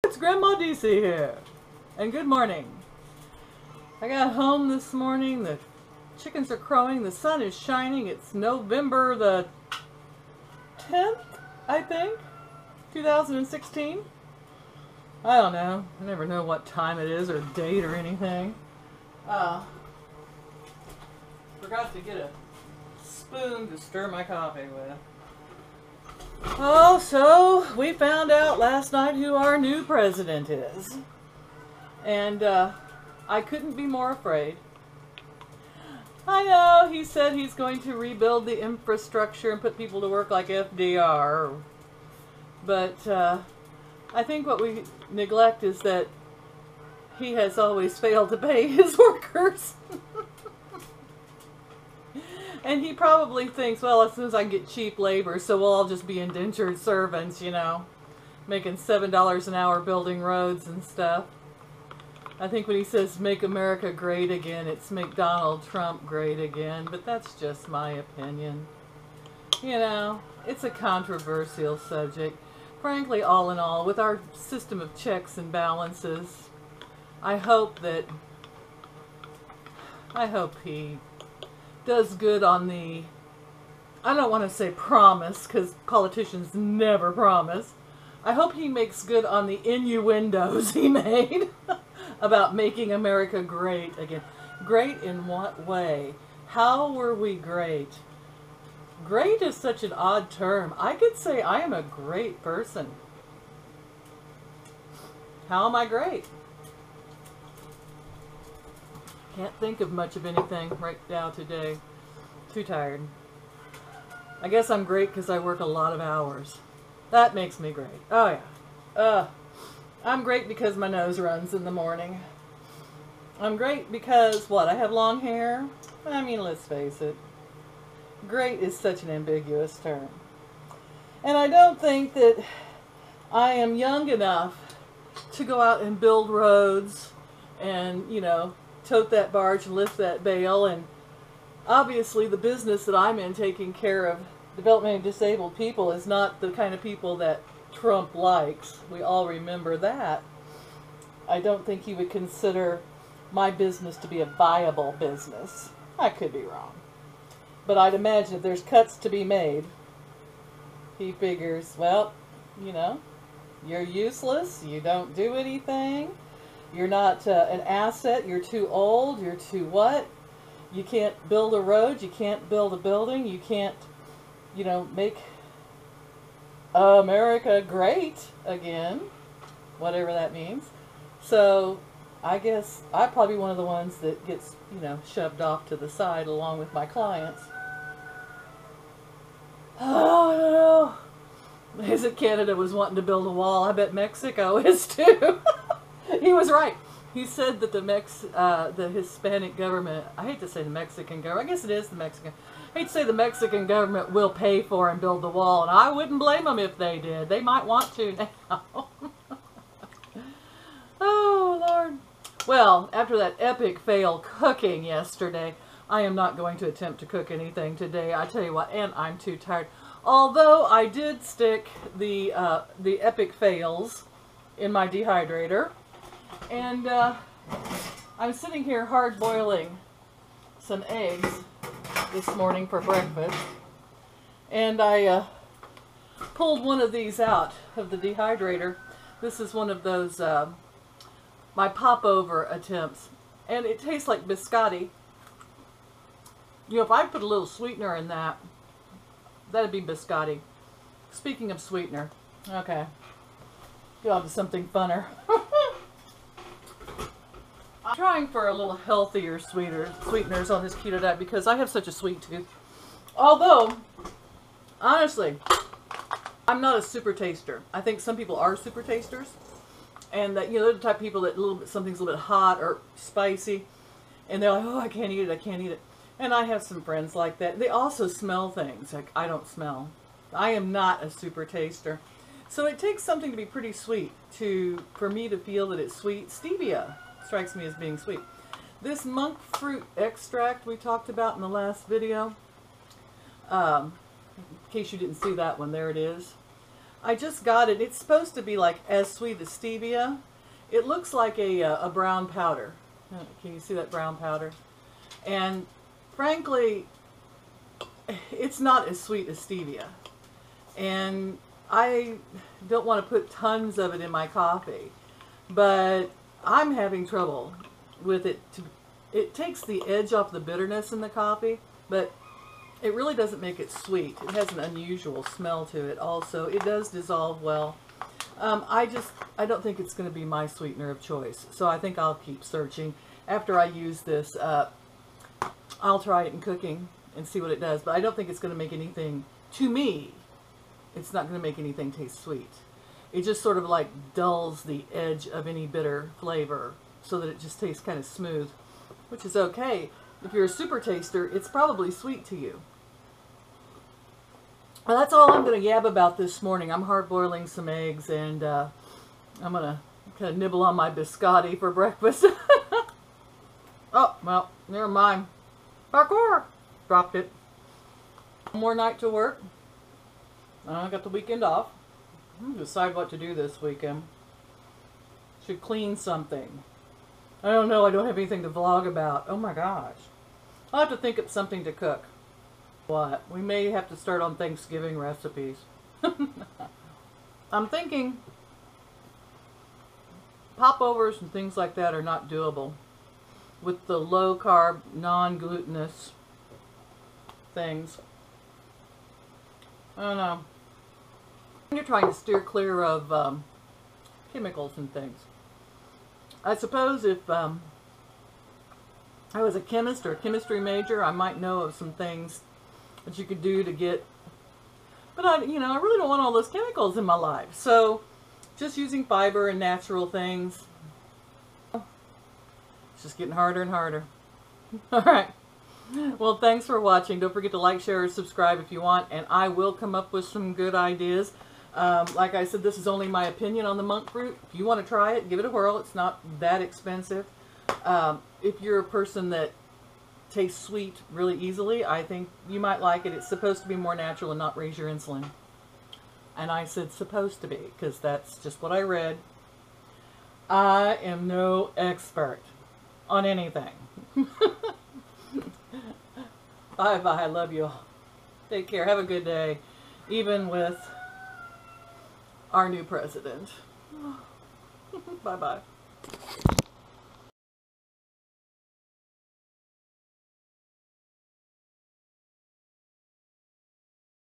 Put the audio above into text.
It's Grandma DC here, and good morning. I got home this morning, the chickens are crowing, the sun is shining. It's November the 10th, I think, 2016. I don't know. I never know what time it is or date or anything. Forgot to get a spoon to stir my coffee with. Oh, so we found out last night who our new president is. And I couldn't be more afraid. I know he said he's going to rebuild the infrastructure and put people to work like FDR. But I think what we neglect is that he has always failed to pay his workers. And he probably thinks, well, as soon as I can get cheap labor, so we'll all just be indentured servants, you know, making $7 an hour building roads and stuff. I think when he says make America great again, it's make Donald Trump great again, but that's just my opinion. You know, it's a controversial subject. Frankly, all in all, with our system of checks and balances, I hope he does good on the, I don't want to say promise, because politicians never promise. I hope he makes good on the innuendos he made about making America great again. Great in what way? How were we great? Great is such an odd term. I could say I am a great person. How am I great? Can't think of much of anything right now today. Too tired. I guess I'm great because I work a lot of hours. That makes me great. Oh yeah. I'm great because my nose runs in the morning. I'm great because, what, I have long hair? I mean, let's face it. Great is such an ambiguous term. And I don't think that I am young enough to go out and build roads and, you know, tote that barge and lift that bale. And obviously the business that I'm in, taking care of developmentally disabled people, is not the kind of people that Trump likes. We all remember that. I don't think he would consider my business to be a viable business. I could be wrong. But I'd imagine if there's cuts to be made, he figures, well, you know, you're useless, you don't do anything, you're not an asset, you're too old, you're too what? You can't build a road, you can't build a building, you can't, you know, make America great again, whatever that means. So I guess I'm probably one of the ones that gets, you know, shoved off to the side along with my clients. Oh, I don't know. Is it Canada was wanting to build a wall? I bet Mexico is too. He was right. He said that the Hispanic government, I hate to say the Mexican government, I guess it is the Mexican, I hate to say the Mexican government will pay for and build the wall, and I wouldn't blame them if they did. They might want to now. Oh, Lord. Well, after that epic fail cooking yesterday, I am not going to attempt to cook anything today. I tell you what, and I'm too tired. Although I did stick the epic fails in my dehydrator. And I'm sitting here hard boiling some eggs this morning for breakfast. And I pulled one of these out of the dehydrator. This is one of those my popover attempts. And it tastes like biscotti. You know, if I put a little sweetener in that, that'd be biscotti. Speaking of sweetener, okay, get on to something funner. I'm trying for a little healthier sweeteners on this keto diet because I have such a sweet tooth. Although, honestly, I'm not a super taster. I think some people are super tasters, and that, you know, they're the type of people that something's a little bit hot or spicy, and they're like, oh, I can't eat it, I can't eat it. And I have some friends like that. They also smell things like I don't smell. I am not a super taster. So it takes something to be pretty sweet for me to feel that it's sweet. Stevia strikes me as being sweet. This monk fruit extract we talked about in the last video, in case you didn't see that one, there it is. I just got it. It's supposed to be like as sweet as stevia. It looks like a brown powder. Can you see that brown powder? And frankly, it's not as sweet as stevia. And I don't want to put tons of it in my coffee, but I'm having trouble with it. It takes the edge off the bitterness in the coffee, but it really doesn't make it sweet. It has an unusual smell to it also. It does dissolve well. I don't think it's going to be my sweetener of choice, so I think I'll keep searching. After I use this, I'll try it in cooking and see what it does, but I don't think it's going to make anything, to me, it's not going to make anything taste sweet. It just sort of like dulls the edge of any bitter flavor so that it just tastes kind of smooth, which is okay. If you're a super taster, it's probably sweet to you. Well, that's all I'm going to yab about this morning. I'm hard boiling some eggs, and I'm going to kind of nibble on my biscotti for breakfast. Oh, well, never mind. Parkour! Dropped it. One more night to work. I got the weekend off. I'm going to decide what to do this weekend. Should clean something. I don't know. I don't have anything to vlog about. Oh my gosh. I'll have to think of something to cook. What? We may have to start on Thanksgiving recipes. I'm thinking popovers and things like that are not doable with the low carb, non-glutinous things. I don't know. You're trying to steer clear of chemicals and things. I suppose if I was a chemist or a chemistry major, I might know of some things that you could do to get, but I really don't want all those chemicals in my life. So just using fiber and natural things. It's just getting harder and harder. All right. Well, thanks for watching. Don't forget to like, share, or subscribe if you want, and I will come up with some good ideas. Like I said, this is only my opinion on the monk fruit. If you want to try it, give it a whirl. It's not that expensive. If you're a person that tastes sweet really easily, I think you might like it. It's supposed to be more natural and not raise your insulin. And I said supposed to be, because that's just what I read. I am no expert on anything. Bye-bye. I love you all. Take care. Have a good day. Even with our new president. Bye-bye.